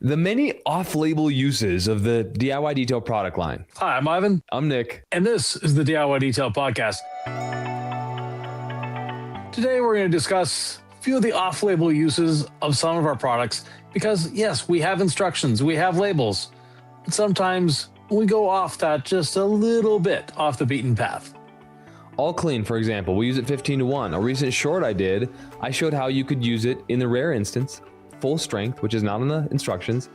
The many off-label uses of the DIY Detail product line. Hi, I'm Yvan. I'm Nick. And this is the DIY Detail Podcast. Today, we're going to discuss a few of the off-label uses of some of our products because, yes, we have instructions, we have labels, but sometimes we go off that just a little bit off the beaten path. All Clean, for example, we use it 15-1. A recent short I did, I showed how you could use it in the rare instance, full strength, which is not in the instructions,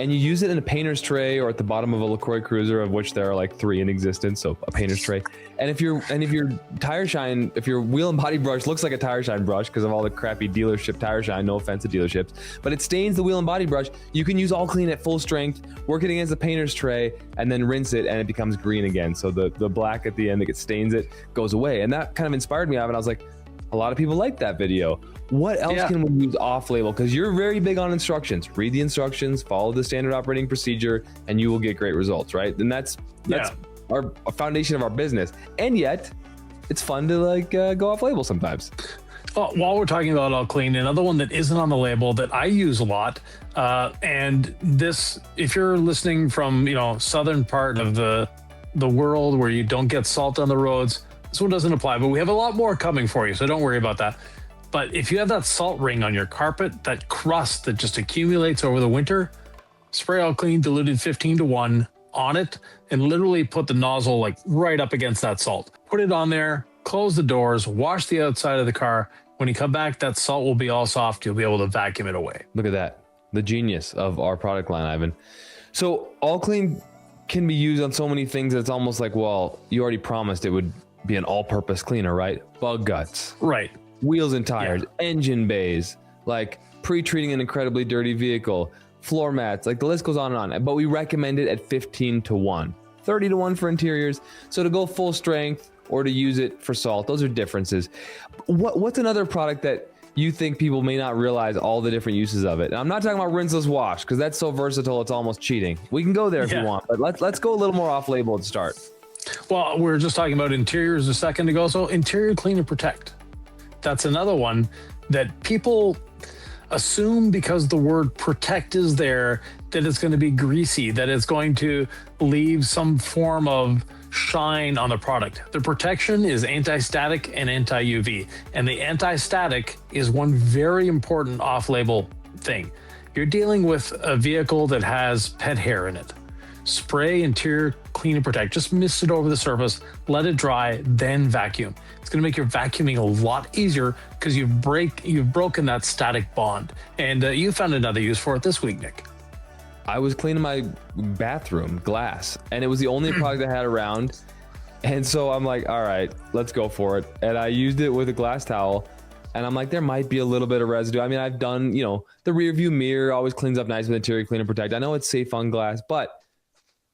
and you use it in a painter's tray or at the bottom of a LaCroix Cruiser, of which there are like 3 in existence, so a painter's tray. And if your tire shine, if your wheel and body brush looks like a tire shine brush because of all the crappy dealership tire shine, no offense to dealerships, but it stains the wheel and body brush, you can use All Clean at full strength, work it against the painter's tray, and then rinse it, and it becomes green again. So the black at the end that stains it goes away. And that kind of inspired me, and I was like, a lot of people like that video. What else can we use off-label? Because you're very big on instructions. Read the instructions, follow the standard operating procedure, and you will get great results, right? And that's our foundation of our business. And yet, it's fun to go off-label sometimes. While we're talking about All Clean, another one that isn't on the label that I use a lot, and this, if you're listening from southern part of the world where you don't get salt on the roads, this one doesn't apply, but we have a lot more coming for you, so don't worry about that. But if you have that salt ring on your carpet, that crust that just accumulates over the winter, spray All Clean diluted 15-1 on it and literally put the nozzle right up against that salt. Put it on there, close the doors, wash the outside of the car. When you come back, that salt will be all soft. You'll be able to vacuum it away. Look at that. The genius of our product line, Yvan. So All Clean can be used on so many things that it's almost like, well, you already promised it would be an all-purpose cleaner, right? Bug guts. Right. Wheels and tires, engine bays, pre-treating an incredibly dirty vehicle, floor mats, the list goes on and on. But we recommend it at 15-1, 30-1 for interiors. So to go full strength or to use it for salt, those are differences. What's another product that you think people may not realize all the different uses of it? And I'm not talking about rinseless wash because that's so versatile, it's almost cheating. We can go there if you want, but let's go a little more off-label to start. Well, we were just talking about interiors a second ago. So interior clean and protect. That's another one that people assume because the word protect is there that it's going to be greasy, that it's going to leave some form of shine on the product. The protection is anti-static and anti-UV. And the anti-static is one very important off-label thing. You're dealing with a vehicle that has pet hair in it. Spray interior clean and protect. Just mist it over the surface, let it dry, then vacuum. It's going to make your vacuuming a lot easier because you've broken that static bond. And you found another use for it this week, Nick. I was cleaning my bathroom glass, and it was the only product I had around. And so I'm like, all right, let's go for it. And I used it with a glass towel. And I'm like, there might be a little bit of residue. I mean, I've done, the rear view mirror always cleans up nice with interior clean and protect. I know it's safe on glass, but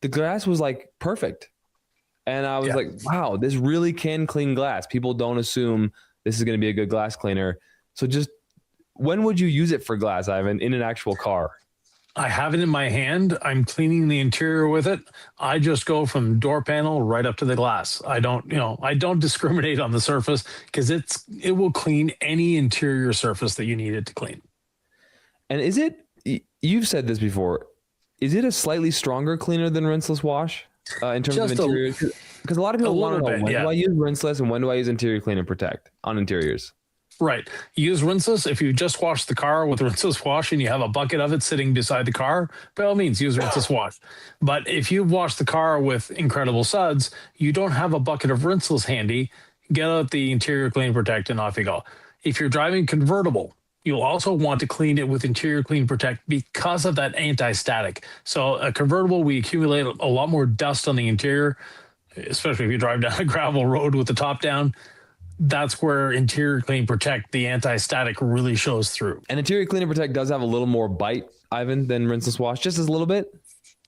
the glass was perfect. And I was like, wow, this really can clean glass. People don't assume this is going to be a good glass cleaner. So just when would you use it for glass, Yvan, in an actual car? I have it in my hand. I'm cleaning the interior with it. I just go from door panel right up to the glass. I don't discriminate on the surface because it will clean any interior surface that you need it to clean. And you've said this before, is it a slightly stronger cleaner than rinseless wash in terms of interiors? Because a lot of people want to know, when do I use rinseless and when do I use interior clean and protect on interiors? Right. Use rinseless. If you just wash the car with rinseless wash and you have a bucket of it sitting beside the car, by all means, use rinseless wash. But if you've washed the car with Incredible Suds, you don't have a bucket of rinseless handy, get out the interior clean and protect and off you go. If you're driving convertible, you'll also want to clean it with interior clean protect because of that anti-static. So a convertible, we accumulate a lot more dust on the interior, especially if you drive down a gravel road with the top down. That's where interior clean protect, the anti-static, really shows through. And interior clean and protect does have a little more bite, Yvan, than rinseless wash, just as a little bit?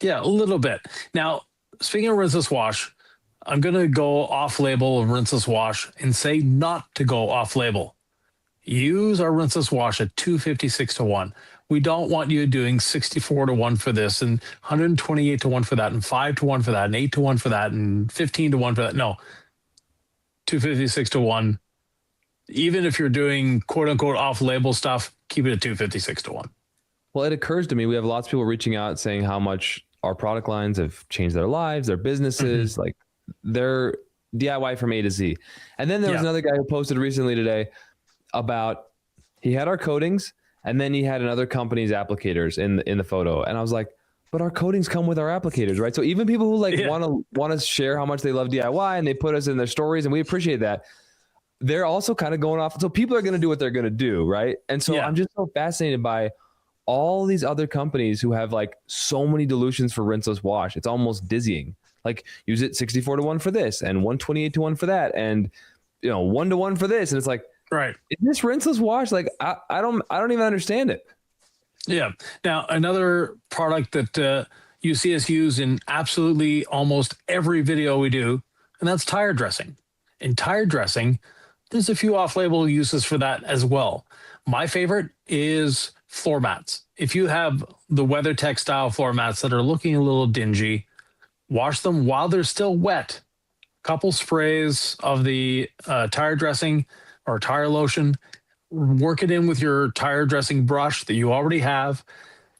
Yeah, a little bit. Now, speaking of rinseless wash, I'm going to go off-label of rinseless wash and say not to go off-label. Use our rinseless wash at 256-1. We don't want you doing 64-1 for this and 128-1 for that and 5-1 for that and 8-1 for that and 15-1 for that. No, 256-1. Even if you're doing quote unquote off label stuff, keep it at 256-1. Well, it occurs to me we have lots of people reaching out saying how much our product lines have changed their lives, their businesses, like their DIY from A to Z. And then there was another guy who posted recently today about he had our coatings and then he had another company's applicators in the photo. And I was like, but our coatings come with our applicators, right? So even people who like want to share how much they love DIY and they put us in their stories and we appreciate that, they're also kind of going off. So people are going to do what they're going to do, right? And so I'm just so fascinated by all these other companies who have like so many dilutions for rinseless wash. It's almost dizzying. Like use it 64-1 for this and 128-1 for that. And 1-1 for this. And it's like, right. Is this rinseless wash? Like, I don't even understand it. Yeah. Now, another product that you see us use in absolutely almost every video we do, and that's tire dressing. In tire dressing, there's a few off-label uses for that as well. My favorite is floor mats. If you have the WeatherTech style floor mats that are looking a little dingy, wash them while they're still wet. Couple sprays of the tire dressing or tire lotion, work it in with your tire dressing brush that you already have,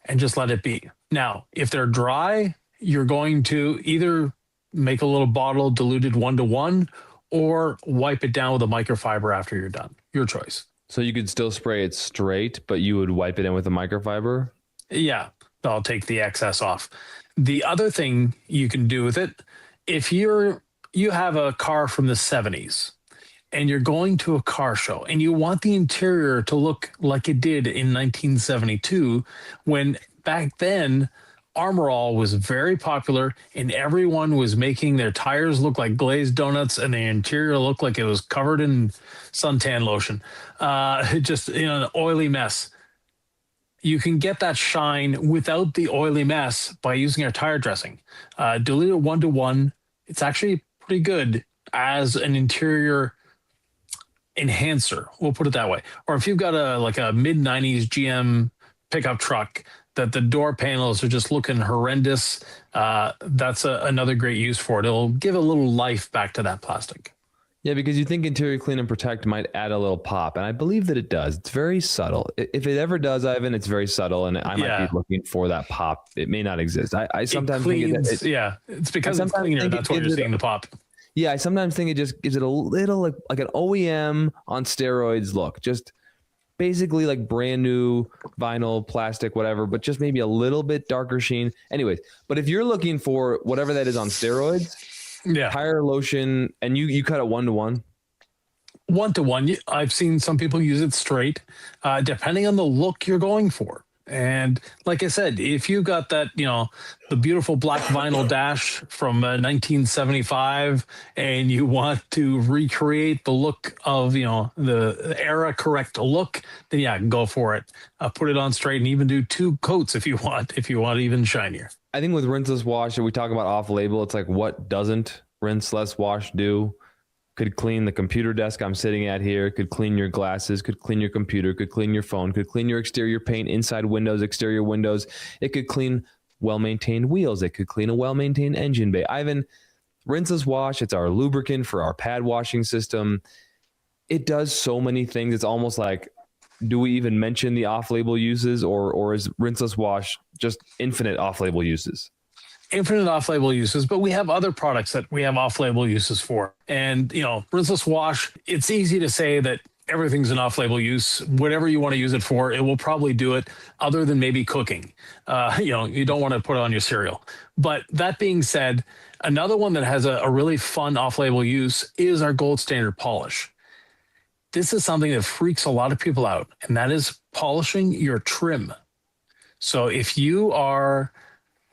and just let it be. Now, if they're dry, you're going to either make a little bottle diluted 1-to-1 or wipe it down with a microfiber after you're done. Your choice. So you could still spray it straight, but you would wipe it in with a microfiber? Yeah, I'll take the excess off. The other thing you can do with it, if you have a car from the 70s and you're going to a car show and you want the interior to look like it did in 1972, when back then Armor All was very popular and everyone was making their tires look like glazed donuts and the interior looked like it was covered in suntan lotion. Just an oily mess. You can get that shine without the oily mess by using our tire dressing. Diluted 1-to-1. It's actually pretty good as an interior enhancer. We'll put it that way. Or if you've got a mid-90s GM pickup truck that the door panels are just looking horrendous, that's another great use for it. It'll give a little life back to that plastic. Yeah, because you think interior clean and protect might add a little pop, and I believe that it does. It's very subtle. If it ever does, Ivan, it's very subtle, and I might be looking for that pop. It may not exist. I sometimes think it's because it's cleaner. That's why you're seeing the pop. Yeah, I sometimes think it just gives it a little like an OEM on steroids look. Just basically like brand new vinyl, plastic, whatever, but just maybe a little bit darker sheen. Anyways, but if you're looking for whatever that is on steroids, tire lotion, and you cut it 1-to-1. 1-to-1. I've seen some people use it straight, depending on the look you're going for. And like I said, if you got that, the beautiful black vinyl dash from 1975 and you want to recreate the look of, the era correct look, then go for it. Put it on straight and even do 2 coats if you want even shinier. I think with rinseless wash, if we talk about off label, it's like, what doesn't rinseless wash do? Could clean the computer desk I'm sitting at here, could clean your glasses, could clean your computer, could clean your phone, could clean your exterior paint, inside windows, exterior windows. It could clean well-maintained wheels. It could clean a well-maintained engine bay. Ivan, rinseless wash, it's our lubricant for our pad washing system. It does so many things. It's almost like, do we even mention the off-label uses, or is rinseless wash just infinite off-label uses? Infinite off-label uses, but we have other products that we have off-label uses for. And, rinseless wash, it's easy to say that everything's an off-label use. Whatever you want to use it for, it will probably do it, other than maybe cooking. You don't want to put it on your cereal. But that being said, another one that has a really fun off-label use is our gold standard polish. This is something that freaks a lot of people out, and that is polishing your trim. So if you are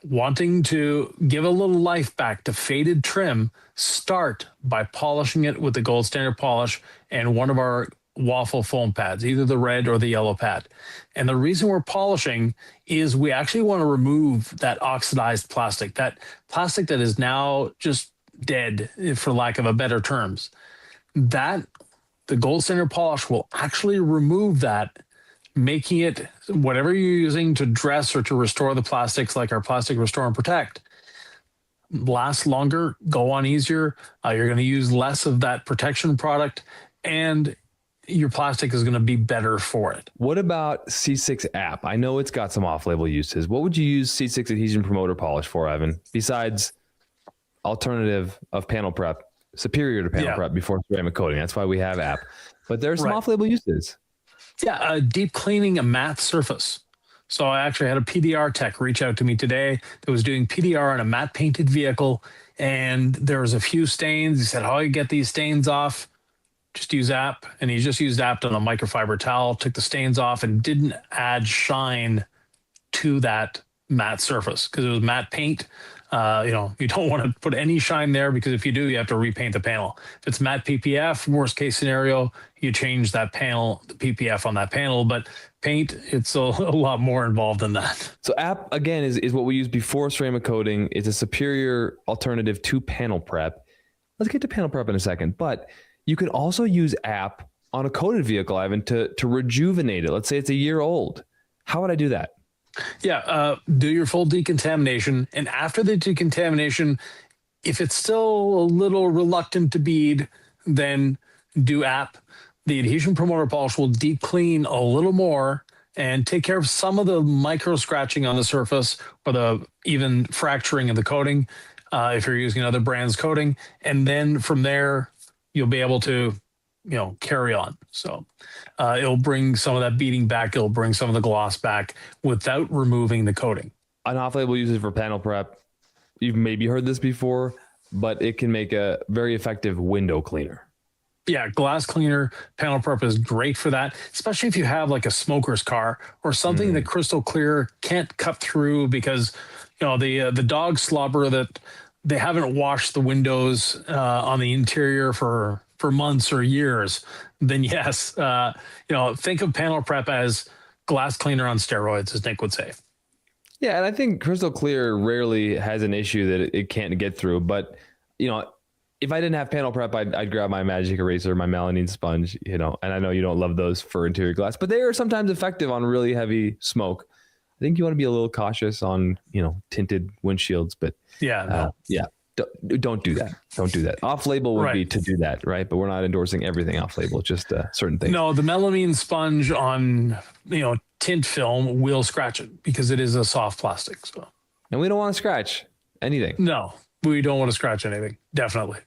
wanting to give a little life back to faded trim, start by polishing it with the gold standard polish and one of our waffle foam pads, either the red or the yellow pad. And the reason we're polishing is we actually want to remove that oxidized plastic, that plastic that is now just dead, for lack of a better terms. That the gold standard polish will actually remove that, making it, whatever you're using to dress or to restore the plastics, like our plastic restore and protect, last longer, go on easier. You're going to use less of that protection product, and your plastic is going to be better for it. What about C6 app? I know it's got some off-label uses. What would you use C6 adhesion promoter polish for, Ivan? Besides alternative of panel prep, superior to panel prep before ceramic coating. That's why we have app. But there's some off-label uses. Yeah, deep cleaning a matte surface. So I actually had a PDR tech reach out to me today that was doing PDR on a matte painted vehicle, and there was a few stains. He said, how do you get these stains off? Just use app. And he just used app on a microfiber towel, took the stains off, and didn't add shine to that matte surface because it was matte paint. You don't want to put any shine there, because if you do, you have to repaint the panel. If it's matte PPF, worst case scenario, you change that panel, the PPF on that panel. But paint, it's a lot more involved than that. So app, again, is what we use before ceramic coating. It's a superior alternative to panel prep. Let's get to panel prep in a second. But you can also use app on a coated vehicle, Ivan, to rejuvenate it. Let's say it's a year old. How would I do that? Yeah, do your full decontamination. And after the decontamination, if it's still a little reluctant to bead, then do app. The adhesion promoter polish will deep clean a little more and take care of some of the micro scratching on the surface, or the even fracturing of the coating if you're using another brand's coating. And then from there, you'll be able to carry on. So it'll bring some of that beading back. It'll bring some of the gloss back without removing the coating. An off-label uses for panel prep, you've maybe heard this before, but it can make a very effective window cleaner. Yeah, glass cleaner, panel prep is great for that, especially if you have like a smoker's car or something that crystal clear can't cut through because the dog slobber that they haven't washed the windows on the interior for months or years. Then yes, think of panel prep as glass cleaner on steroids, as Nick would say. Yeah, and I think crystal clear rarely has an issue that it can't get through. But if I didn't have panel prep, I'd grab my magic eraser, my melamine sponge, and I know you don't love those for interior glass, but they are sometimes effective on really heavy smoke. I think you want to be a little cautious on tinted windshields, but don't do that. Don't do that. Off-label would be to do that, right? But we're not endorsing everything off-label, just certain things. No, the melamine sponge on tint film will scratch it because it is a soft plastic. So, and we don't want to scratch anything. No, we don't want to scratch anything. Definitely.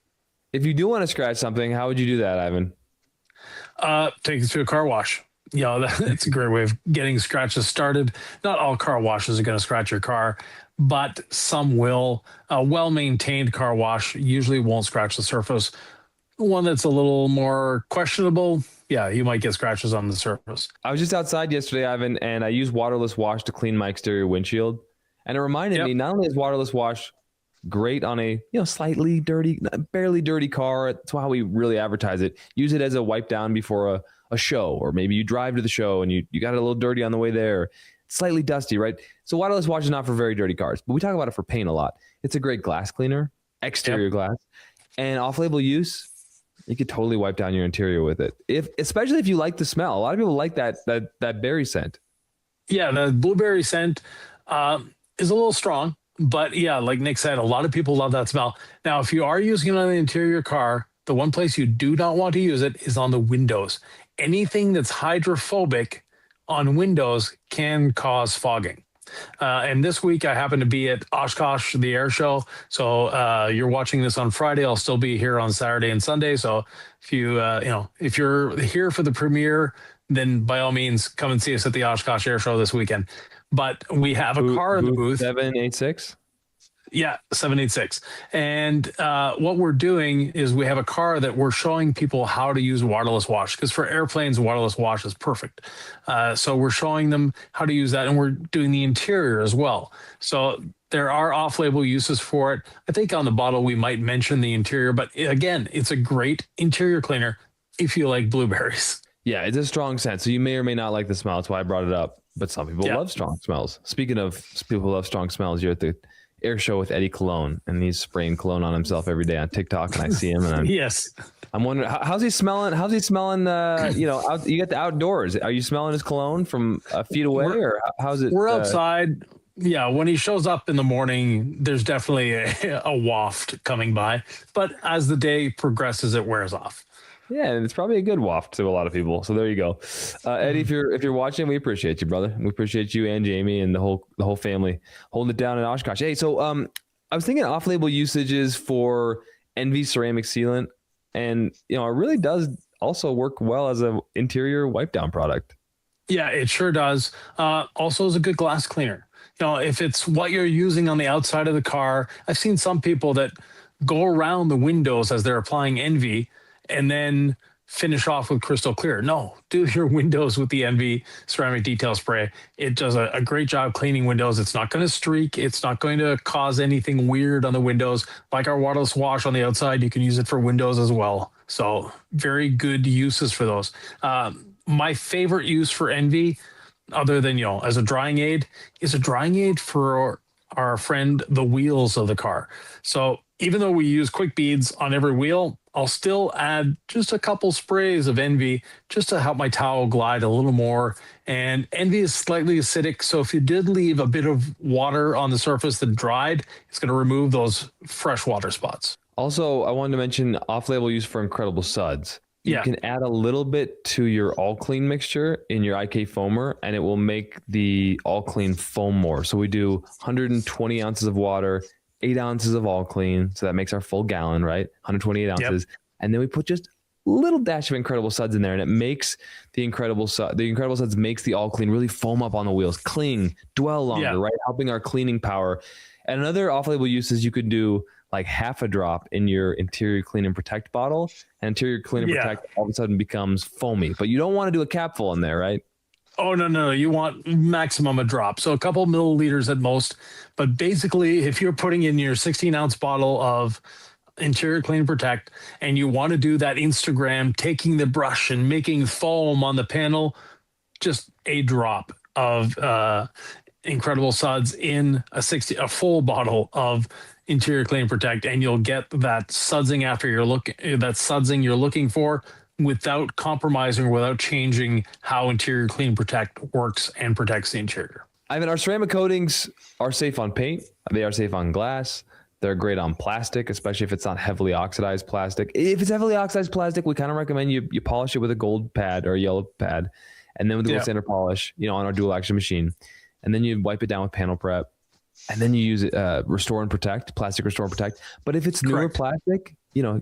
If you do want to scratch something, how would you do that, Ivan? Take it to a car wash. That's a great way of getting scratches started. Not all car washes are going to scratch your car, but some will. A well-maintained car wash usually won't scratch the surface. One that's a little more questionable, you might get scratches on the surface. I was just outside yesterday, Ivan, and I used waterless wash to clean my exterior windshield. And it reminded me, not only is waterless wash great on a slightly dirty, barely dirty car, that's how we really advertise it. Use it as a wipe down before a show, or maybe you drive to the show and you got it a little dirty on the way there, slightly dusty, right? So waterless wash is not for very dirty cars, but we talk about it for paint a lot. It's a great glass cleaner, exterior glass, and off-label use. You could totally wipe down your interior with it, especially if you like the smell. A lot of people like that berry scent. Yeah, the blueberry scent is a little strong, but like Nick said, a lot of people love that smell. Now, if you are using it on the interior car, the one place you do not want to use it is on the windows. Anything that's hydrophobic on windows can cause fogging. And this week I happen to be at Oshkosh, the air show. So you're watching this on Friday. I'll still be here on Saturday and Sunday. So if if you're here for the premiere, then by all means come and see us at the Oshkosh air show this weekend. But we have a car in the booth. 786. Yeah, 786. And what we're doing is we have a car that we're showing people how to use waterless wash, because for airplanes, waterless wash is perfect. So we're showing them how to use that, and we're doing the interior as well. So there are off-label uses for it. I think on the bottle we might mention the interior, but again, it's a great interior cleaner if you like blueberries. Yeah, it's a strong scent. So you may or may not like the smell. That's why I brought it up. But some people love strong smells. Speaking of people who love strong smells, you're at the air show with Eddie Cologne, and he's spraying cologne on himself every day on TikTok, and I see him, and I'm wondering how's he smelling. How's he smelling? You got the outdoors. Are you smelling his cologne from feet away, or how's it? We're outside. Yeah, when he shows up in the morning, there's definitely a waft coming by, but as the day progresses, it wears off. Yeah, and it's probably a good waft to a lot of people. So there you go, Eddie. If you're watching, we appreciate you, brother. We appreciate you and Jamie and the whole family holding it down in Oshkosh. Hey, so I was thinking off-label usages for Envy ceramic sealant, and it really does also work well as an interior wipe down product. Yeah, it sure does. Also, is a good glass cleaner. If it's what you're using on the outside of the car, I've seen some people that go around the windows as they're applying Envy and then finish off with crystal clear. No, do your windows with the Envy ceramic detail spray. It does a great job cleaning windows. It's not going to streak. It's not going to cause anything weird on the windows. Like our waterless wash on the outside, you can use it for windows as well. So very good uses for those. My favorite use for Envy, other than, as a drying aid, is a drying aid for our friend, the wheels of the car. So even though we use quick beads on every wheel, I'll still add just a couple sprays of Envy just to help my towel glide a little more. And Envy is slightly acidic, so if you did leave a bit of water on the surface that dried, it's going to remove those fresh water spots. Also, I wanted to mention off-label use for Incredible Suds. You can add a little bit to your All Clean mixture in your IK foamer, and it will make the All Clean foam more. So we do 120 ounces of water, 8 ounces of All Clean. So that makes our full gallon, right? 128 ounces. Yep. And then we put just a little dash of Incredible Suds in there, and it makes the Incredible Suds makes the All Clean really foam up on the wheels, cling, dwell longer, right? Helping our cleaning power. And another off-label use is you could do like half a drop in your Interior Clean and Protect bottle, and Interior Clean and Protect all of a sudden becomes foamy. But you don't want to do a capful in there, right? Oh, no. You want maximum a drop. So a couple milliliters at most. But basically, if you're putting in your 16-ounce bottle of Interior Clean and Protect, and you want to do that Instagram, taking the brush and making foam on the panel, just a drop of Incredible Suds in a full bottle of Interior Clean and Protect, and you'll get that sudsing you're looking for without compromising or without changing how Interior Clean and Protect works and protects the interior. Ivan, our ceramic coatings are safe on paint. They are safe on glass. They're great on plastic, especially if it's not heavily oxidized plastic. If it's heavily oxidized plastic, we kind of recommend you polish it with a gold pad or a yellow pad, and then with the gold standard polish, on our dual action machine. And then you wipe it down with panel prep. And then you use it, Restore and Protect, plastic Restore and Protect. But if it's newer plastic,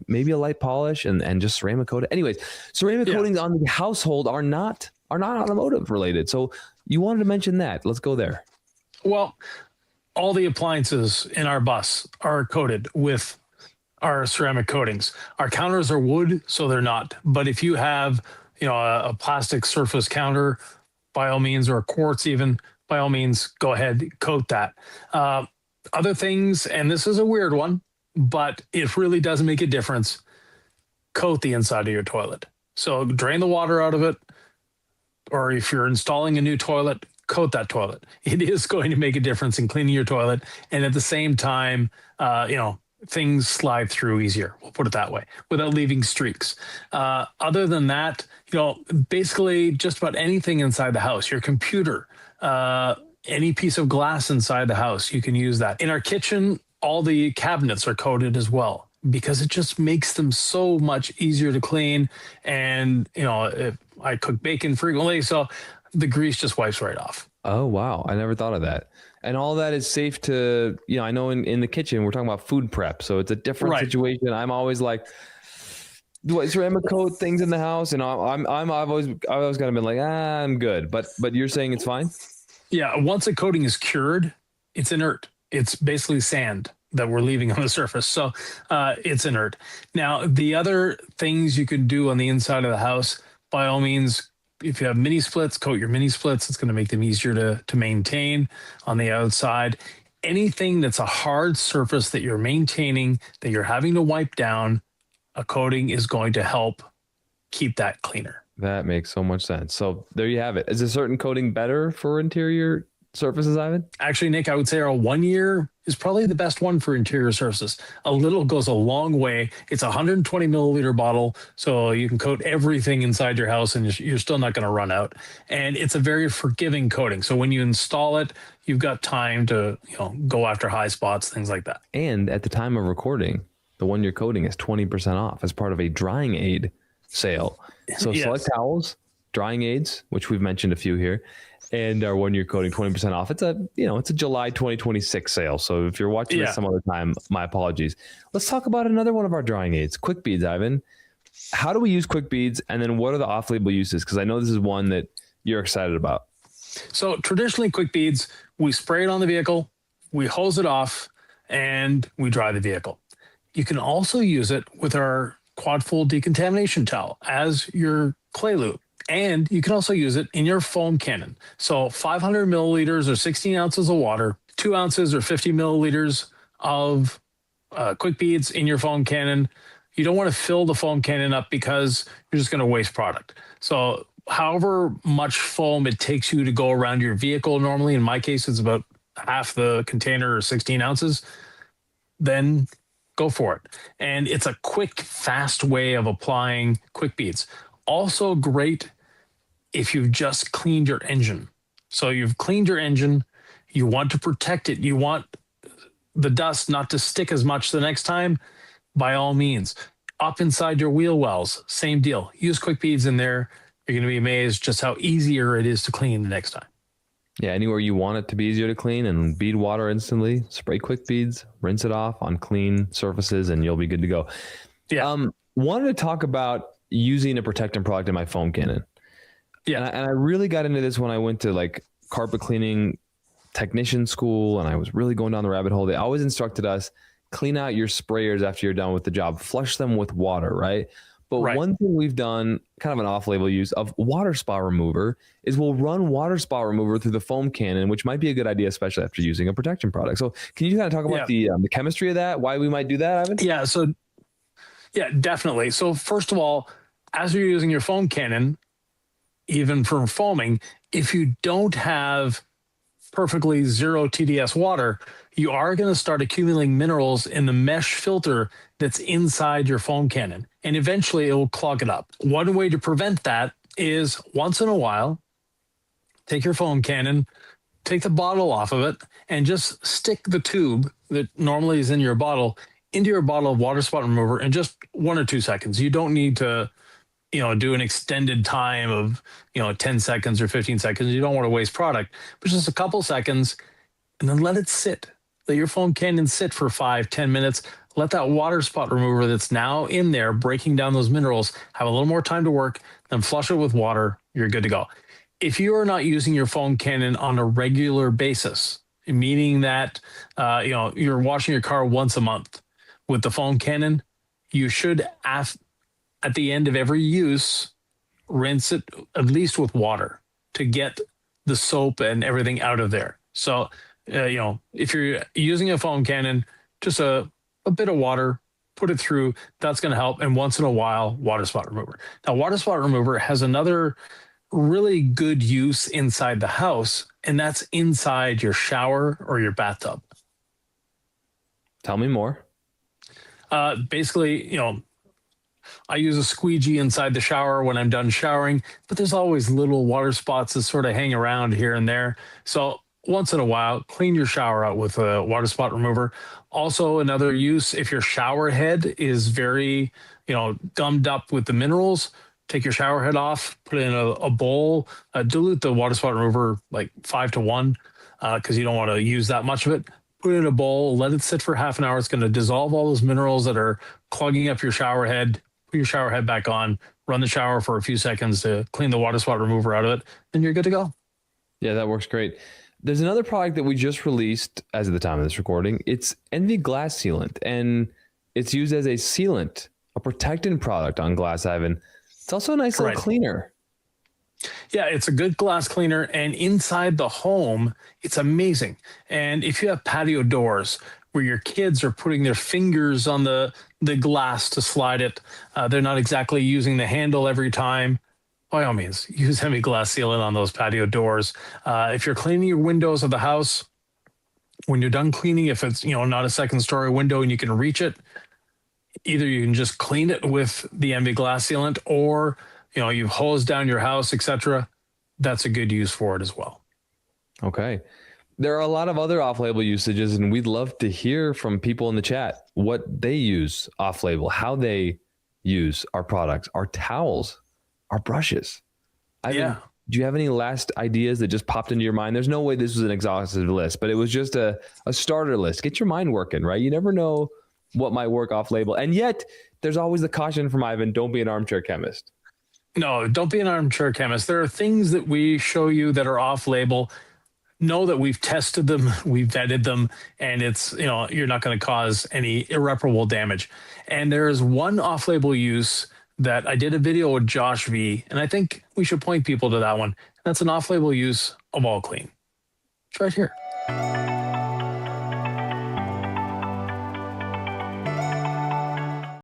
maybe a light polish and just ceramic coat it. Anyways, ceramic coatings on the household are not automotive related. So you wanted to mention that. Let's go there. Well, all the appliances in our bus are coated with our ceramic coatings. Our counters are wood, so they're not. But if you have, a plastic surface counter, by all means, or a quartz even, by all means, go ahead, coat that. Other things, and this is a weird one, but it really does make a difference. Coat the inside of your toilet. So drain the water out of it, or if you're installing a new toilet, coat that toilet. It is going to make a difference in cleaning your toilet. And at the same time, things slide through easier. We'll put it that way, without leaving streaks. Other than that, basically just about anything inside the house, your computer, any piece of glass inside the house, you can use that. In our kitchen, all the cabinets are coated as well, because it just makes them so much easier to clean. And, I cook bacon frequently, so the grease just wipes right off. Oh, wow. I never thought of that. And all that is safe to, I know in the kitchen, we're talking about food prep. So it's a different situation. I'm always like, do I ceramic coat things in the house? And I've always kind of been like, I'm good. But you're saying it's fine? Yeah. Once a coating is cured, it's inert. It's basically sand that we're leaving on the surface. So it's inert. Now, the other things you can do on the inside of the house, by all means, if you have mini splits, coat your mini splits. It's going to make them easier to maintain on the outside. Anything that's a hard surface that you're maintaining, that you're having to wipe down, a coating is going to help keep that cleaner. That makes so much sense. So there you have it. Is a certain coating better for interior surfaces, Ivan? Actually, Nick, I would say our 1 year is probably the best one for interior surfaces. A little goes a long way. It's a 120 milliliter bottle, so you can coat everything inside your house and you're still not going to run out. And it's a very forgiving coating. So when you install it, you've got time to go after high spots, things like that. And at the time of recording, the one you're coating is 20% off as part of a drying aid sale. So Yes. select towels, drying aids, which we've mentioned a few here, and our 1 year coding 20% off. It's a July 2026 sale. So if you're watching this some other time, my apologies. Let's talk about another one of our drying aids, quick beads, Ivan. How do we use quick beads, and then what are the off-label uses? Because I know this is one that you're excited about. So traditionally, quick beads, we spray it on the vehicle, we hose it off, and we dry the vehicle. You can also use it with our quad fold decontamination towel as your clay lube. And you can also use it in your foam cannon. So 500 milliliters or 16 ounces of water, 2 ounces or 50 milliliters of quick beads in your foam cannon. You don't want to fill the foam cannon up because you're just going to waste product. So however much foam it takes you to go around your vehicle, normally in my case, it's about half the container or 16 ounces, then go for it. And it's a quick, fast way of applying quick beads. Also great if you've just cleaned your engine. So you've cleaned your engine, you want to protect it, you want the dust not to stick as much the next time, by all means. Up inside your wheel wells, same deal. Use quick beads in there. You're going to be amazed just how easier it is to clean the next time. Yeah, anywhere you want it to be easier to clean and bead water instantly, spray quick beads, rinse it off on clean surfaces, and you'll be good to go. Yeah. Wanted to talk about using a protectant product in my foam cannon. Yeah. And I really got into this when I went to like carpet cleaning technician school, and I was really going down the rabbit hole. They always instructed us, clean out your sprayers after you're done with the job, flush them with water, right? But one thing we've done, kind of an off-label use of water spot remover, is we'll run water spot remover through the foam cannon, which might be a good idea, especially after using a protection product. So can you kind of talk about the chemistry of that, why we might do that, Ivan? Yeah, so definitely. So first of all, as you're using your foam cannon, even for foaming, if you don't have perfectly zero TDS water, you are going to start accumulating minerals in the mesh filter that's inside your foam cannon, and eventually it will clog it up. One way to prevent that is once in a while, take your foam cannon, take the bottle off of it, and just stick the tube that normally is in your bottle into your bottle of water spot remover in just 1 or 2 seconds. You don't need to do an extended time of 10 seconds or 15 seconds. You don't want to waste product, but just a couple seconds, and then let it sit. Let your foam cannon sit for 5-10 minutes. Let that water spot remover that's now in there breaking down those minerals have a little more time to work, then flush it with water. You're good to go. If you are not using your foam cannon on a regular basis, meaning that you're washing your car once a month with the foam cannon, you should at the end of every use, rinse it at least with water to get the soap and everything out of there. So, if you're using a foam cannon, just a bit of water, put it through, that's going to help. And once in a while, water spot remover. Now, water spot remover has another really good use inside the house, and that's inside your shower or your bathtub. Tell me more. Basically, I use a squeegee inside the shower when I'm done showering, but there's always little water spots that sort of hang around here and there. So once in a while, clean your shower out with a water spot remover. Also, another use, if your shower head is very, gummed up with the minerals, take your shower head off, put it in a bowl, dilute the water spot remover like 5-1, because you don't want to use that much of it. Put it in a bowl, let it sit for half an hour. It's going to dissolve all those minerals that are clogging up your shower head. Put your shower head back on, run the shower for a few seconds to clean the water spot remover out of it, and you're good to go. Yeah, that works great. There's another product that we just released as of the time of this recording. It's Envy Glass Sealant, and it's used as a sealant, a protectant product on glass, Ivan. It's also a nice little cleaner. Yeah, it's a good glass cleaner, and inside the home, it's amazing. And if you have patio doors where your kids are putting their fingers on the glass to slide it, they're not exactly using the handle every time, by all means, use heavy glass sealant on those patio doors. If you're cleaning your windows of the house, when you're done cleaning, if it's not a second story window and you can reach it, either you can just clean it with the Envy Glass Sealant, or you've hosed down your house, etc. That's a good use for it as well. Okay. There are a lot of other off-label usages, and we'd love to hear from people in the chat what they use off-label, how they use our products, our towels, our brushes. Yeah. Do you have any last ideas that just popped into your mind? There's no way this was an exhaustive list, but it was just a starter list. Get your mind working, right? You never know what might work off label. And yet there's always the caution from Yvan, don't be an armchair chemist. No, don't be an armchair chemist. There are things that we show you that are off label. Know that we've tested them, we've vetted them, and it's, you're not going to cause any irreparable damage. And there is one off label use that I did a video with Josh V, and I think we should point people to that one. That's an off label use of All Clean. It's right here.